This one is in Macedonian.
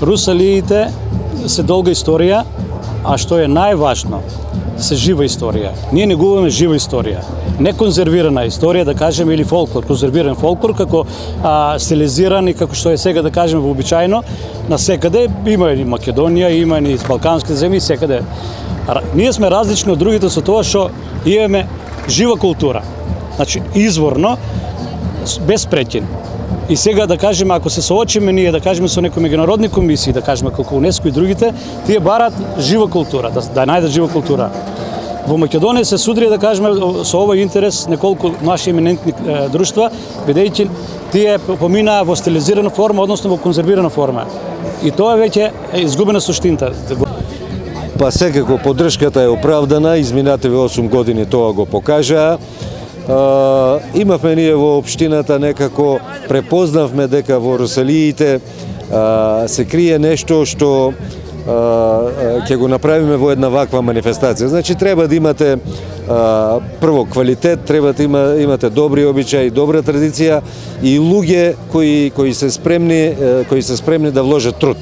Русалиите се долга историја, а што е најважно, се жива историја. Ние негуваме жива историја. Не конзервирана историја, да кажеме, или фолклор, конзервиран фолклор, како стилизиран и како што е сега, да кажеме, вообичаено, насекаде има и Македонија, има и Балканските земји, секаде. Ние сме различни од другите со тоа што имаме жива култура. Значи, изворно, без преќин. И сега, да кажеме, ако се соочиме ние, да кажеме, со некои меѓународни комисии, да кажеме, како УНЕСКО и другите, тие барат жива култура, да најдат жива култура. Во Македонија се судри, да кажеме, со овој интерес неколку наши еминентни друштва, бидејќи тие поминаа во стилизирана форма, односно во конзервирана форма. И тоа веќе е изгубена суштината. Па секако поддршката е оправдана, изминативе 8 години тоа го покажаа. Имавме ние во општината некако препознавме дека во Русалиите се крие нешто што ќе го направиме во една ваква манифестација. Значи треба да имате прво квалитет, треба да имате добри обичаи, добра традиција и луѓе кои се спремни да вложат труд.